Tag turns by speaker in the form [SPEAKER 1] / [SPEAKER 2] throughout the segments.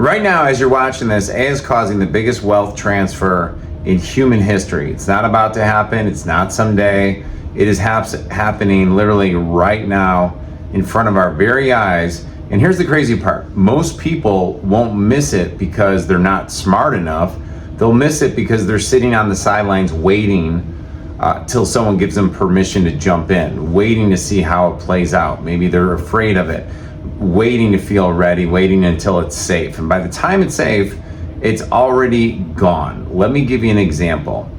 [SPEAKER 1] Right now, as you're watching this, AI is causing the biggest wealth transfer in human history. It's not about to happen. It's not someday. It is happening literally right now in front of our very eyes. And here's the crazy part. Most people won't miss it because they're not smart enough. They'll miss it because they're sitting on the sidelines waiting till someone gives them permission to jump in, waiting to see how it plays out. Maybe they're afraid of it, waiting to feel ready, waiting until it's safe. And by the time it's safe, it's already gone. Let me give you an example.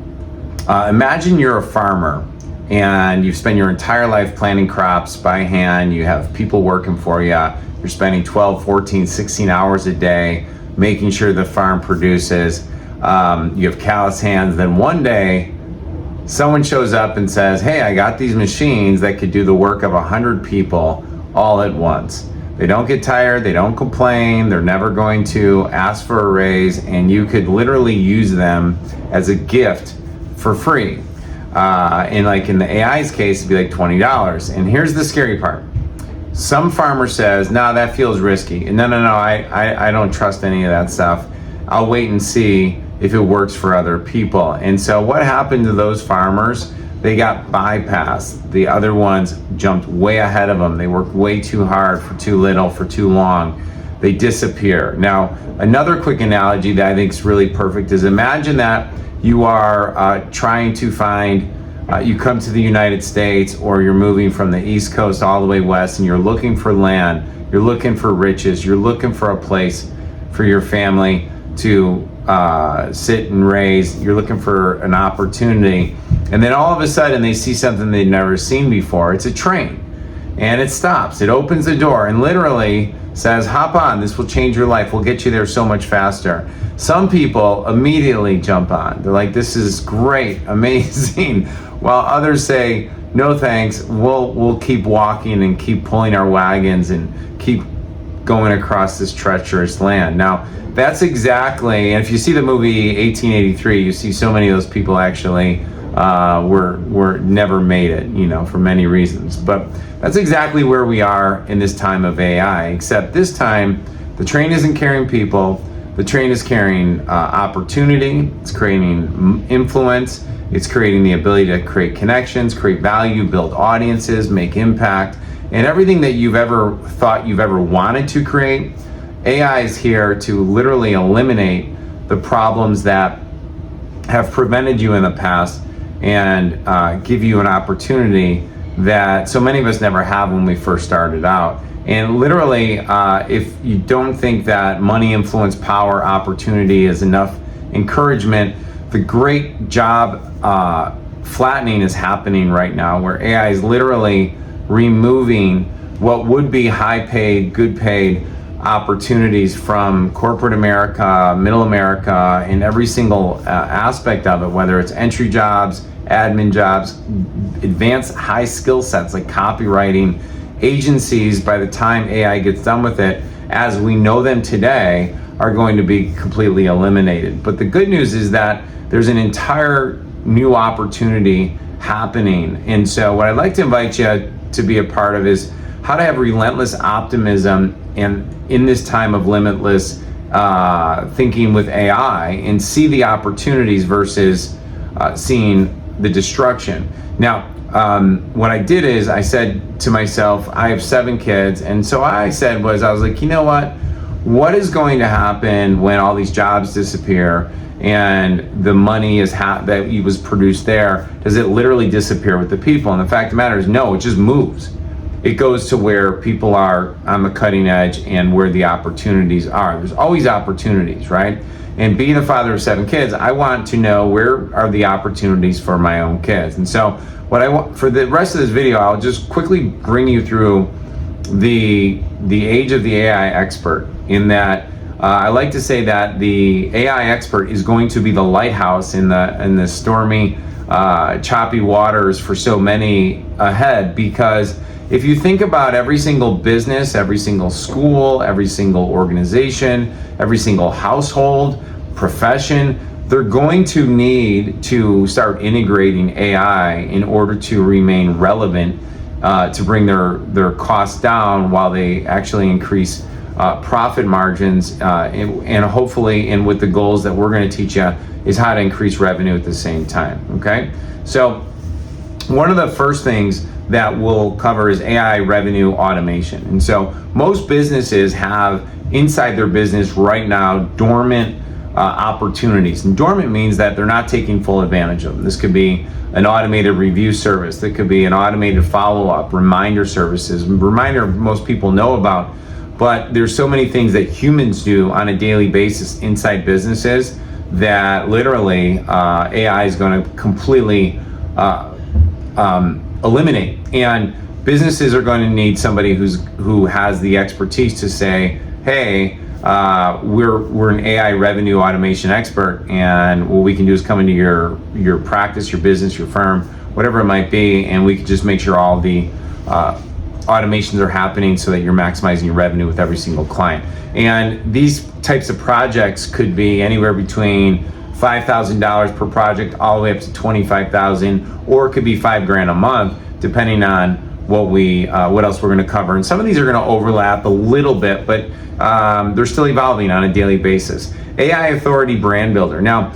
[SPEAKER 1] Imagine you're a farmer and you've spent your entire life planting crops by hand. You have people working for you. You're spending 12, 14, 16 hours a day making sure the farm produces. You have callous hands. Then one day, someone shows up and says, hey, I got these machines that could do the work of 100 people all at once. They don't get tired, they don't complain, they're never going to ask for a raise, and you could literally use them as a gift for free. And like in the AI's case, it'd be like $20. And here's the scary part. Some farmer says, no, that feels risky. And no, I don't trust any of that stuff. I'll wait and see if it works for other people. And so what happened to those farmers? They got bypassed. The other ones jumped way ahead of them. They worked way too hard for too little, for too long. They disappear. Now, another quick analogy that I think is really perfect is imagine that you are trying to find, you come to the United States, or you're moving from the East Coast all the way west, and you're looking for land, you're looking for riches, you're looking for a place for your family to sit and raise, you're looking for an opportunity. And then all of a sudden they see something they'd never seen before. It's a train, and it stops. It opens the door and literally says, hop on, this will change your life. We'll get you there so much faster. Some people immediately jump on. They're like, this is great, amazing. While others say, no thanks, we'll keep walking and keep pulling our wagons and keep going across this treacherous land. Now, that's exactly, and if you see the movie 1883, you see so many of those people actually were never made it, for many reasons. But that's exactly where we are in this time of AI, except this time the train isn't carrying people, the train is carrying opportunity, it's creating influence, it's creating the ability to create connections, create value, build audiences, make impact, and everything that you've ever thought you've ever wanted to create. AI is here to literally eliminate the problems that have prevented you in the past and give you an opportunity that so many of us never have when we first started out. And literally, if you don't think that money, influence, power, opportunity is enough encouragement, the great job flattening is happening right now, where AI is literally removing what would be high paid, good paid opportunities from corporate America, middle America, in every single aspect of it, whether it's entry jobs, admin jobs, advanced high skill sets like copywriting. Agencies, by the time AI gets done with it, as we know them today, are going to be completely eliminated. But the good news is that there's an entire new opportunity happening. And so what I'd like to invite you to be a part of is how to have relentless optimism and in this time of limitless thinking with AI, and see the opportunities versus seeing the destruction. Now, what I did is I said to myself, I have 7 kids. And so I was like, you know what is going to happen when all these jobs disappear and the money is that was produced there? Does it literally disappear with the people? And the fact of the matter is, no, it just moves. It goes to where people are on the cutting edge and where the opportunities are. There's always opportunities, right? And being a father of 7 kids, I want to know where are the opportunities for my own kids. And so what I want for the rest of this video, I'll just quickly bring you through the age of the AI expert, in that I like to say that the AI expert is going to be the lighthouse in the stormy, choppy waters for so many ahead. Because if you think about every single business, every single school, every single organization, every single household, profession, they're going to need to start integrating AI in order to remain relevant, to bring their costs down while they actually increase profit margins, and hopefully, and with the goals that we're going to teach you, is how to increase revenue at the same time. Okay, so one of the first things that we'll cover is AI revenue automation. And so most businesses have inside their business right now dormant opportunities. And dormant means that they're not taking full advantage of them. This could be an automated review service. That could be an automated follow-up, reminder services. Reminder most people know about, but there's so many things that humans do on a daily basis inside businesses that literally AI is going to completely eliminate. And businesses are going to need somebody who has the expertise to say, hey, we're an AI revenue automation expert, and what we can do is come into your practice, your business, your firm, whatever it might be, and we can just make sure all the automations are happening so that you're maximizing your revenue with every single client. And these types of projects could be anywhere between $5,000 per project all the way up to $25,000, or it could be $5,000 a month, depending on what else we're going to cover. And some of these are going to overlap a little bit, but they're still evolving on a daily basis. AI Authority Brand Builder. Now,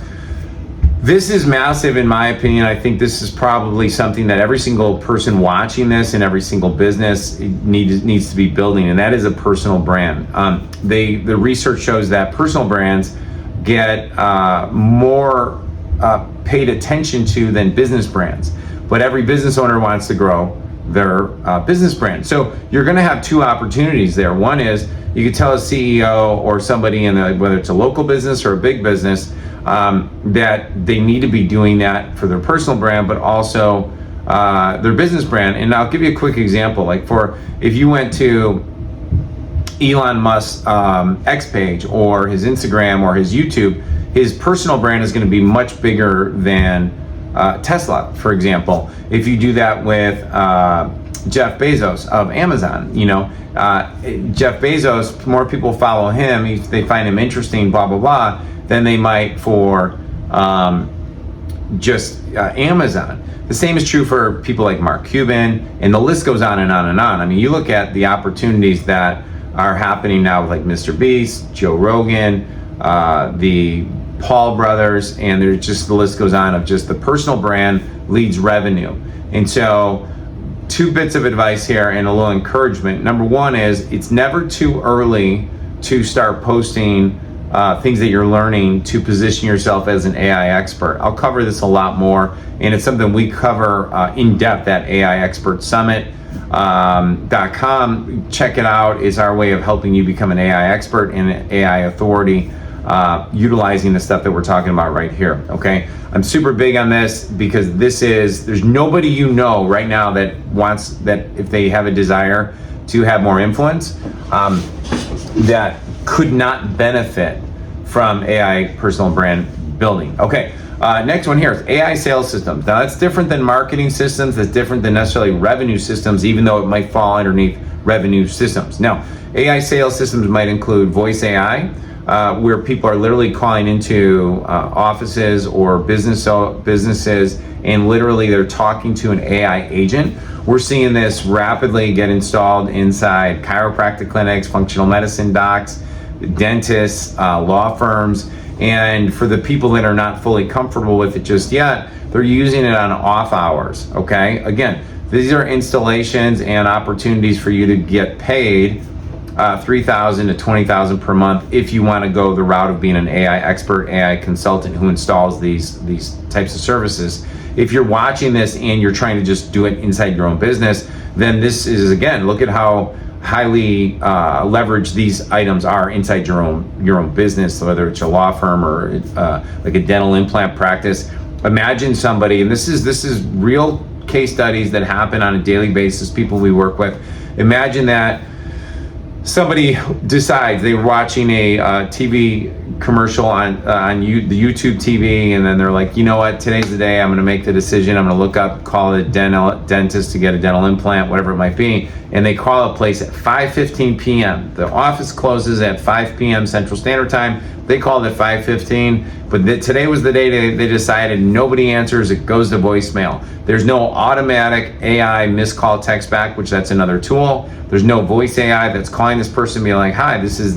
[SPEAKER 1] this is massive in my opinion. I think this is probably something that every single person watching this and every single business needs to be building, and that is a personal brand. The research shows that personal brands get more paid attention to than business brands, but every business owner wants to grow their business brand. So you're going to have two opportunities there. One is you could tell a CEO or somebody whether it's a local business or a big business, that they need to be doing that for their personal brand, but also their business brand. And I'll give you a quick example. Like if you went to Elon Musk's X page or his Instagram or his YouTube, his personal brand is going to be much bigger than Tesla, for example. If you do that with Jeff Bezos of Amazon, Jeff Bezos, more people follow him, they find him interesting, blah, blah, blah, than they might for just Amazon. The same is true for people like Mark Cuban, and the list goes on and on and on. I mean, you look at the opportunities that are happening now with like Mr. Beast, Joe Rogan, the Paul brothers, and there's just the list goes on of just the personal brand leads revenue. And so 2 bits of advice here and a little encouragement. Number one is it's never too early to start posting things that you're learning to position yourself as an AI expert. I'll cover this a lot more, and it's something we cover in depth at AIExpertSummit.com. Check it out. It's our way of helping you become an AI expert and an AI authority, utilizing the stuff that we're talking about right here. Okay, I'm super big on this because there's nobody right now that wants that, if they have a desire to have more influence, that could not benefit from AI personal brand building. Okay, next one here is AI sales systems. Now that's different than marketing systems. That's different than necessarily revenue systems, even though it might fall underneath revenue systems. Now, AI sales systems might include voice AI, where people are literally calling into offices or businesses, and literally they're talking to an AI agent. We're seeing this rapidly get installed inside chiropractic clinics, functional medicine docs, dentists, law firms, and for the people that are not fully comfortable with it just yet, they're using it on off hours. Okay, again, these are installations and opportunities for you to get paid $3,000 to $20,000 per month if you want to go the route of being an AI expert, AI consultant who installs these types of services. If you're watching this and you're trying to just do it inside your own business, then this is, again, look at how highly leveraged these items are inside your own business, whether it's a law firm or like a dental implant practice. Imagine somebody, and this is real case studies that happen on a daily basis, people we work with. Imagine that somebody decides they're watching a TV commercial on the YouTube TV, and then they're like, you know what, today's the day, I'm going to make the decision, I'm going to look up, call a dentist to get a dental implant, whatever it might be, and they call a place at 5:15 p.m. The office closes at 5 p.m. Central Standard Time. They called at 5:15, but today was the day they decided nobody answers, it goes to voicemail. There's no automatic AI missed call text back, which that's another tool. There's no voice AI that's calling this person being like, hi, this is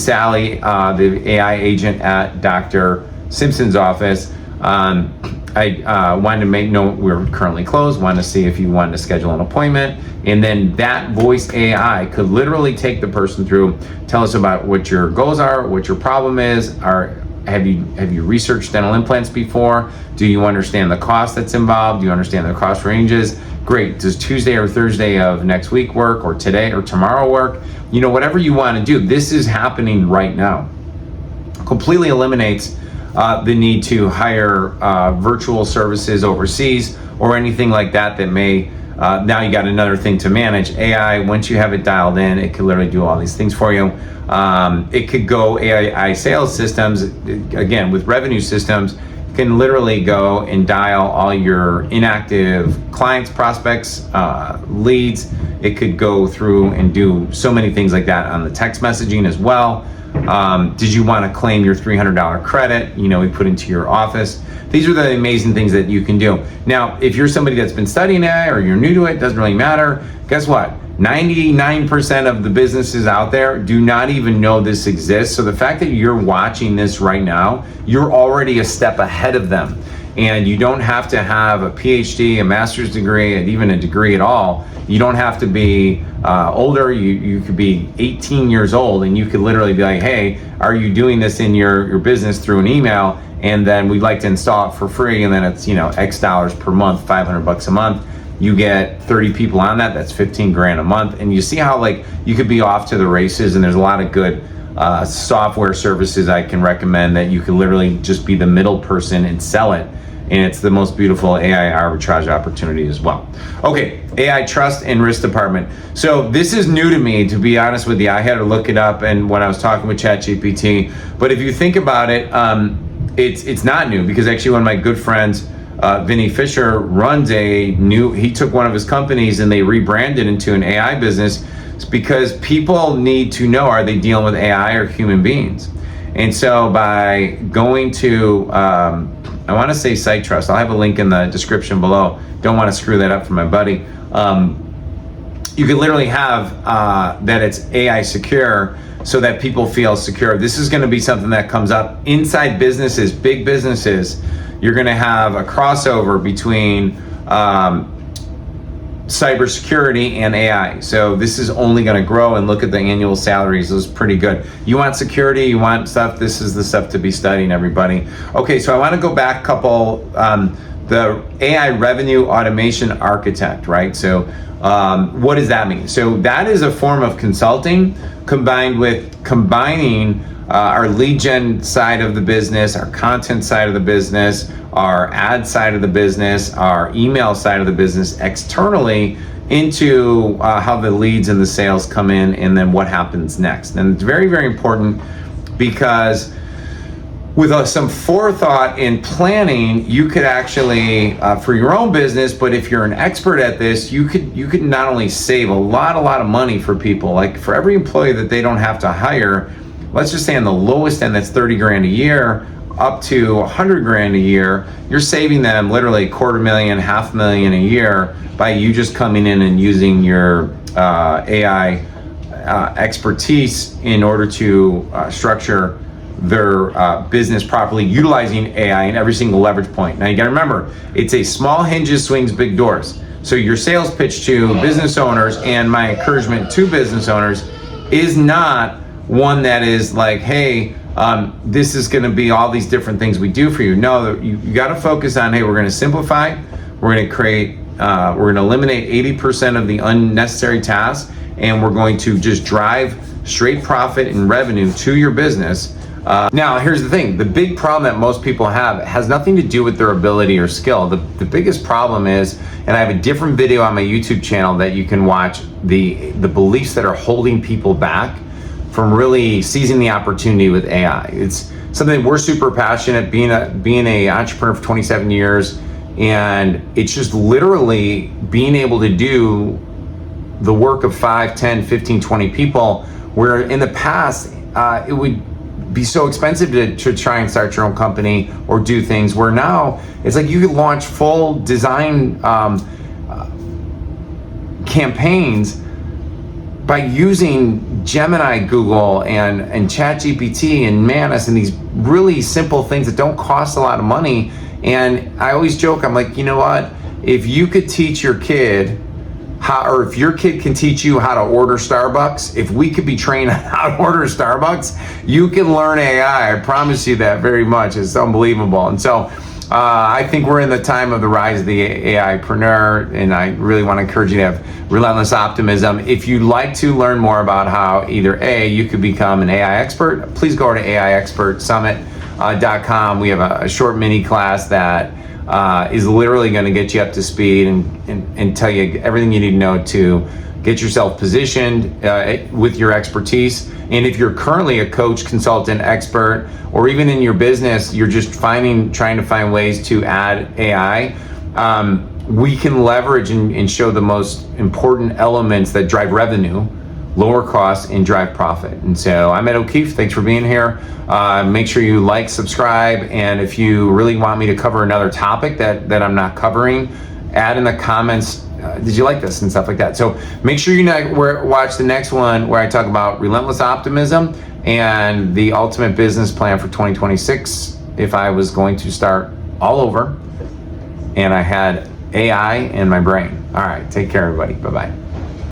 [SPEAKER 1] Sally, the AI agent at Dr. Simpson's office. I wanted to make note we're currently closed, wanted to see if you wanted to schedule an appointment. And then that voice AI could literally take the person through, tell us about what your goals are, what your problem is, have you researched dental implants before? Do you understand the cost that's involved? Do you understand the cost ranges? Great. Does Tuesday or Thursday of next week work, or today or tomorrow work? You know, whatever you want to do, this is happening right now. Completely eliminates the need to hire virtual services overseas or anything like that may, now you got another thing to manage. AI, once you have it dialed in, it can literally do all these things for you. It could go AI sales systems, again, with revenue systems, can literally go and dial all your inactive clients, prospects, leads. It could go through and do so many things like that on the text messaging as well. Did you want to claim your $300 credit, we put into your office? These are the amazing things that you can do. Now, if you're somebody that's been studying AI or you're new to it, doesn't really matter. Guess what? 99% of the businesses out there do not even know this exists. So the fact that you're watching this right now, you're already a step ahead of them. And you don't have to have a PhD, a master's degree, and even a degree at all. You don't have to be older. You could be 18 years old, and you could literally be like, hey, are you doing this in your business through an email? And then we'd like to install it for free, and then it's X dollars per month, $500 a month. You get 30 people on that, that's 15 grand a month. And you see how you could be off to the races, and there's a lot of good software services I can recommend that you can literally just be the middle person and sell it. And it's the most beautiful AI arbitrage opportunity as well. Okay, AI trust and risk department. So this is new to me, to be honest with you. I had to look it up and when I was talking with ChatGPT. But if you think about it, it's not new, because actually one of my good friends, Vinny Fisher, runs he took one of his companies and they rebranded into an AI business. It's because people need to know, are they dealing with AI or human beings? And so by going to, I want to say Site Trust. I'll have a link in the description below. Don't want to screw that up for my buddy. You can literally have that it's AI secure so that people feel secure. This is going to be something that comes up inside businesses, big businesses. You're going to have a crossover between cybersecurity and AI. So this is only going to grow, and look at the annual salaries. Those are pretty good. You want security, you want stuff, this is the stuff to be studying, everybody. Okay, so I want to go back a couple, the AI revenue automation architect, right? So what does that mean? So that is a form of consulting combined with combining our lead gen side of the business, our content side of the business, our ad side of the business, our email side of the business externally into how the leads and the sales come in, and then what happens next. And it's very, very important, because with some forethought and planning, you could actually, for your own business, but if you're an expert at this, you could not only save a lot of money for people. Like for every employee that they don't have to hire, let's just say on the lowest end, that's 30 grand a year, up to 100 grand a year, you're saving them literally $250,000, $500,000 a year by you just coming in and using your AI expertise in order to structure their business properly, utilizing AI in every single leverage point. Now you gotta remember, it's a small hinges swings big doors. So your sales pitch to business owners, and my encouragement to business owners, is not one that is like, hey, this is going to be all these different things we do for you. No, you got to focus on, hey, we're going to simplify, we're going to create, we're going to eliminate 80% of the unnecessary tasks, and we're going to just drive straight profit and revenue to your business. Now, here's the thing. The big problem that most people have has nothing to do with their ability or skill. The biggest problem is, and I have a different video on my YouTube channel that you can watch, the beliefs that are holding people back from really seizing the opportunity with AI. It's something we're super passionate, being a entrepreneur for 27 years, and it's just literally being able to do the work of 5, 10, 15, 20 people, where in the past, it would be so expensive to try and start your own company or do things, where now it's like you could launch full design campaigns by using Gemini, Google, and ChatGPT and Manus, and these really simple things that don't cost a lot of money. And I always joke, I'm like, you know what? If you could teach your kid or if your kid can teach you how to order Starbucks, if we could be trained on how to order Starbucks, you can learn AI. I promise you that very much. It's unbelievable. And so I think we're in the time of the rise of the AI-preneur, and I really want to encourage you to have relentless optimism. If you'd like to learn more about how either A, you could become an AI expert, please go to AIExpertSummit.com. We have a short mini class that is literally going to get you up to speed and tell you everything you need to know to get yourself positioned with your expertise. And if you're currently a coach, consultant, expert, or even in your business, you're just trying to find ways to add AI, we can leverage and show the most important elements that drive revenue, lower costs, and drive profit. And so I'm Ed O'Keefe. Thanks for being here. Make sure you like, subscribe, and if you really want me to cover another topic that I'm not covering, add in the comments, did you like this, and stuff like that. So make sure you watch the next one where I talk about relentless optimism and the ultimate business plan for 2026 if I was going to start all over and I had AI in my brain. All right, take care, everybody. Bye-bye.